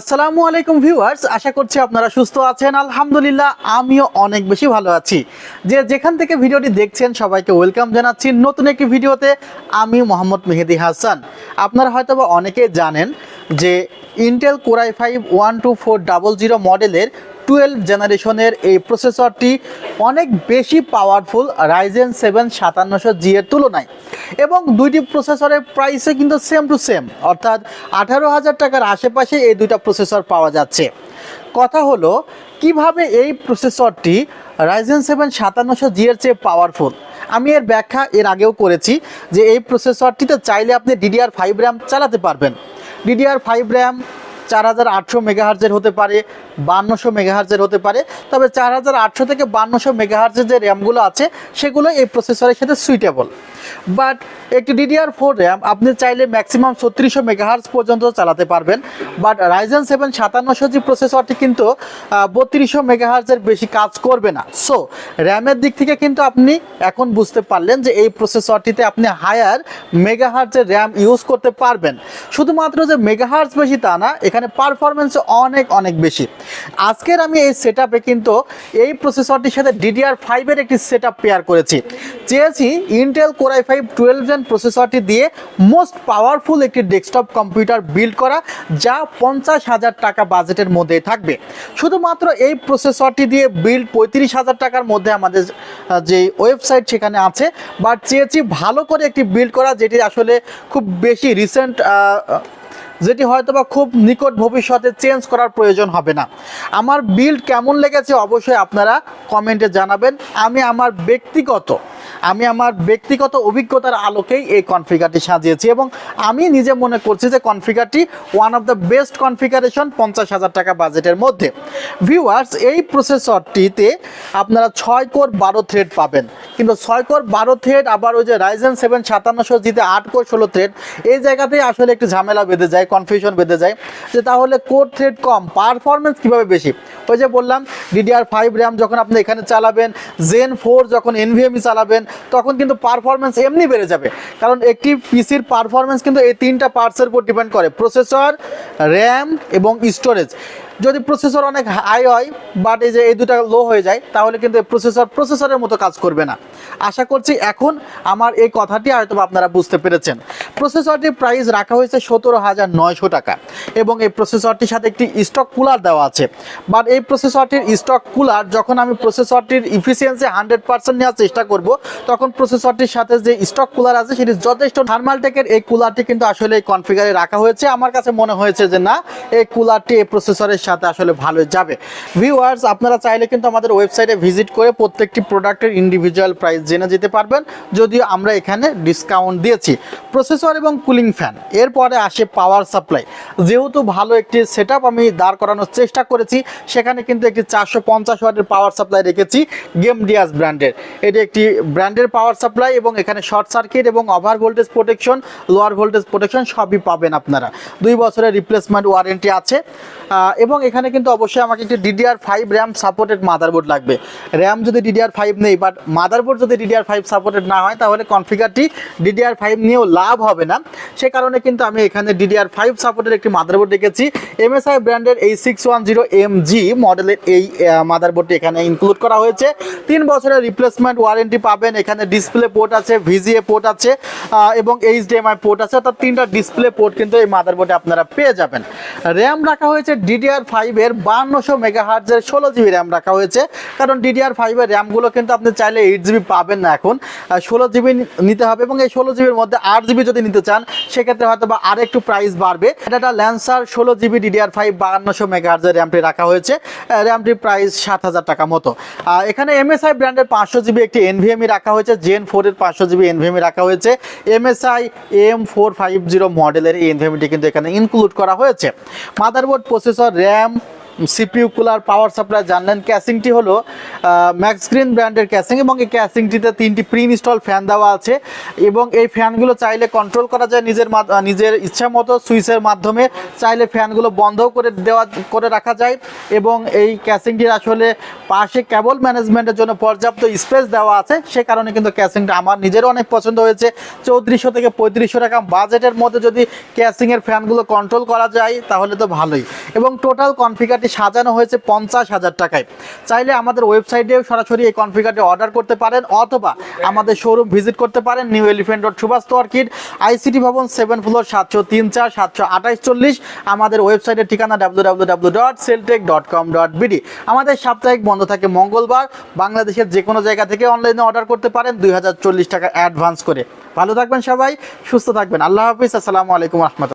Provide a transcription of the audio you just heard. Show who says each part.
Speaker 1: আসসালামু আলাইকুম ভিউয়ার্স, আশা করছি আপনারা সুস্থ আছেন। আলহামদুলিল্লাহ আমিও অনেক বেশি ভালো আছি। যেখান থেকে ভিডিওটি দেখছেন সবাইকে ওয়েলকাম জানাচ্ছি নতুন একটি ভিডিওতে। আমি মোহাম্মদ মেহেদি হাসান। আপনারা হয়তোবা অনেকেই জানেন যে ইন্টেল কোর i5 12400 মডেলের 12 জেনারেশনের এই প্রসেসরটি অনেক বেশি পাওয়ারফুল রাইজেন 7 5700G এর তুলনায়, এবং দুইটি প্রসেসরের প্রাইসে কিন্তু সেম টু সেম, অর্থাৎ 18,000 টাকার আশেপাশে এই দুইটা প্রসেসর পাওয়া যাচ্ছে। কথা হলো কিভাবে এই প্রসেসরটি রাইজেন 7 5700G এর চেয়ে পাওয়ারফুল। আমি এর ব্যাখ্যা এর আগেও করেছি যে এই প্রসেসরটিতে চাইলে আপনি DDR5 র্যাম চালাতে পারবেন। DDR5 র্যাম 4800 মেগাহার্জের হতে পারে, 5200 মেগাহার্জের হতে পারে, তবে 4800 থেকে 5200 মেগাহার্জের যে র্যামগুলো আছে সেগুলো এই প্রসেসরের সাথে সুইটেবল। বাট একটি DDR4 র্যাম আপনি চাইলে ম্যাক্সিমাম 3600 মেগাহার্জ পর্যন্ত চালাতে পারবেন। বাট রাইজেন 7 5700G প্রসেসরটি কিন্তু 3200 মেগাহার্জের বেশি কাজ করবে না। সো র্যামের দিক থেকে কিন্তু আপনি এখন বুঝতে পারলেন যে এই প্রসেসরটিতে আপনি হায়ার মেগাহার্জের র্যাম ইউজ করতে পারবেন। শুধুমাত্র যে মেগাহার্জ বেশি তা না, এখানে পারফরমেন্স অনেক বেশি। আজকের আমি এই সেটআপে কিন্তু এই প্রসেসরটির সাথে DDR5 এর একটি সেটআপ পেয়ার করেছি। চেয়েছি ইন্টেল কোর i5 12 জেন প্রসেসরটি দিয়ে মোস্ট পাওয়ারফুল একটি ডেস্কটপ কম্পিউটার বিল্ড করা, যা 50,000 টাকা বাজেটের মধ্যে থাকবে। শুধুমাত্র এই প্রসেসরটি দিয়ে বিল্ড 35,000 টাকার মধ্যে আমাদের যে ওয়েবসাইট সেখানে আছে। বাট চেয়েছি ভালো করে একটি বিল্ড করা, যেটি আসলে খুব বেশি রিসেন্ট, যেটি হয়তোবা খুব নিকট ভবিষ্যতে চেঞ্জ করার প্রয়োজন হবে না। আমার বিল্ড কেমন লেগেছে অবশ্যই আপনারা কমেন্টে জানাবেন। আমি আমার ব্যক্তিগত অভিজ্ঞতার আলোকেই এই কনফিগারটি সাজিয়েছি, এবং আমি নিজে মনে করছি যে কনফিগারটি one of the best configuration 50,000 টাকা বাজেটের মধ্যে। ভিউয়ার্স, এই প্রসেসরটিতে আপনারা 6 কোর 12 থ্রেড পাবেন, কিন্তু 6 কোর 12 থ্রেড আবার ওই যে রাইজেন 7 5700Gতে 8 কোর 16 থ্রেড, এই জায়গাতেই আসলে একটু ঝামেলা বেঁধে যায়, কনফিউশন বেঁধে যায় যে তাহলে কোর থ্রেড কম, পারফরমেন্স কীভাবে বেশি। ওই যে বললাম DDR5 র্যাম যখন আপনি এখানে চালাবেন, Zen 4 যখন NVMe চালাবেন, তখন কিন্তু পারফরমেন্স এমনি বেড়ে যাবে। কারণ একটি পিসির পারফরমেন্স কিন্তু এই 3টা পার্টসের উপর ডিপেন্ড করে: প্রসেসর, র্যাম এবং স্টোরেজ। যদি প্রসেসর অনেক হাই হয় বাট এই দুটা লো হয়ে যায়, তাহলে কিন্তু প্রসেসরের মতো কাজ করবে না। আশা করছি এখন আমার এই কথাটি হয়তো আপনারা বুঝতে পেরেছেন। প্রসেসরটির প্রাইস রাখা হয়েছে 17,900 টাকা, এবং এই প্রসেসরটির সাথে একটি স্টক কুলার দেওয়া আছে। বাট এই প্রসেসরটির স্টক কুলার যখন আমি প্রসেসরটির ইফিসিয়েন্সি 100% নেওয়ার চেষ্টা করব, তখন প্রসেসরটির সাথে যে স্টক কুলার আছে সেটি যথেষ্ট থার্মালটেকের এই কুলারটি কিন্তু আসলে এই কনফিগারে রাখা হয়েছে। আমার কাছে মনে হয়েছে যে না, এই কুলারটি এই প্রসেসরের সাথে আসলে ভালো যাবে। ভিউয়ার্স, আপনারা চাইলে কিন্তু আমাদের ওয়েবসাইটে ভিজিট করে প্রত্যেকটি প্রোডাক্টের ইন্ডিভিজুয়াল প্রাইস জেনে যেতে পারবেন, যদিও আমরা এখানে ডিসকাউন্ট দিয়েছি। প্রসেসর এবং কুলিং ফ্যান, এরপরে আসে পাওয়ার সাপ্লাই। যেহেতু ভালো একটি সেটআপ আমি দাঁড় করানোর চেষ্টা করেছি, সেখানে কিন্তু একটি 450 ওয়াটের পাওয়ার সাপ্লাই রেখেছি গেমডিয়াস ব্র্যান্ডের। এটি একটি ব্র্যান্ডের পাওয়ার সাপ্লাই, এবং এখানে শর্ট সার্কিট এবং over voltage protection, lower voltage protection সবই পাবেন আপনারা। 2 বছরের রিপ্লেসমেন্ট ওয়ারেন্টি আছে। এবং এখানে কিন্তু অবশ্যই আমাকে একটি DDR5 র্যাম সাপোর্টেড মাদারবোর্ড লাগবে। র্যাম যদি DDR5 নেই, বাট মাদারবোর্ড যদি DDR5 সাপোর্টেড না হয়, তাহলে কনফিগারটি DDR5 নিয়েও লাভ হবে না। সে কারণে কিন্তু আমি এখানে DDR5 সাপোর্টেড একটি মাদারবোর্ড রেখেছি। MSI ব্র্যান্ডের এই 610MG মডেলের এই মাদারবোর্ডটি এখানে ইনক্লুড করা হয়েছে। 3 বছরের রিপ্লেসমেন্ট ওয়ারেন্টি পাবেন। এখানে ডিসপ্লে পোর্ট আছে, VGA পোর্ট আছে, এবং HDMI পোর্ট আছে, অর্থাৎ 3টা ডিসপ্লে পোর্ট কিন্তু এই মাদারবোর্ডে আপনারা পেয়ে যাবেন। র্যাম রাখা হয়েছে DDR5 এর 5200 মেগাহার্জের 16GB র্যাম রাখা হয়েছে। কারণ DDR5 এর র্যামগুলো কিন্তু আপনি চাইলে 8GB পাবেন না, এখন 16GB নিতে হবে, এবং এই 16GBর মধ্যে 8GB যদি নিতে চান সেক্ষেত্রে হয়তো বা আর একটু প্রাইস বাড়বে। এটা ল্যান্সার 16GB DDR5 5200 মেগাহার্জের র্যামটি রাখা হয়েছে। র্যামটির প্রাইস 7,000 টাকা মতো। এখানে MSI ব্র্যান্ডের 500GB একটি NVMe রাখা হয়েছে, Zen 4 এর 500GB NVMe রাখা হয়েছে। MSI M450 মডেলের এই NVMeটি কিন্তু এখানে ইনক্লুড করা হয়েছে। Motherboard, processor, RAM, CPU cooler power supply জানলেন। ক্যাসিংটি হলো ম্যাক্স গ্রিন ব্র্যান্ডের ক্যাসিং এবং এই ক্যাসিংটিতে 3টি প্রি ইনস্টল ফ্যান দেওয়া আছে এবং এই ফ্যানগুলো চাইলে কন্ট্রোল করা যায় নিজের ইচ্ছা মতো সুইচের মাধ্যমে, চাইলে ফ্যানগুলো বন্ধও করে রাখা যায় এবং এই ক্যাসিংটির আসলে পাশে কেবল ম্যানেজমেন্টের জন্য পর্যাপ্ত স্পেস দেওয়া আছে, সে কারণে কিন্তু ক্যাসিংটা আমার নিজেরও অনেক পছন্দ হয়েছে। 3400 থেকে 3500 টাকা বাজেটের মধ্যে যদি ক্যাসিংয়ের ফ্যানগুলো কন্ট্রোল করা যায় তাহলে তো ভালোই। এবং টোটাল কনফিগারটি সাজানো হয়েছে 50,000 টাকায়। চাইলে আমাদের ওয়েবসাইটেও সরাসরি এই কনফিগারটি অর্ডার করতে পারেন অথবা আমাদের শোরুম ভিজিট করতে পারেন, New Elephant Road, Subastu Orchid, ICT Bhaban, 7 floor, 703-4-728-40। আমাদের ওয়েবসাইটের ঠিকানা www.celltech.com.bd। আমাদের সাপ্তাহিক বন্ধ থাকে মঙ্গলবার। বাংলাদেশের যে কোনো জায়গা থেকে অনলাইনে অর্ডার করতে পারেন 2040 টাকা অ্যাডভান্স করে। ভালো থাকবেন সবাই, সুস্থ থাকবেন। আল্লাহ হাফিজ, আসসালামু আলাইকুম রহমতুল্লাহ।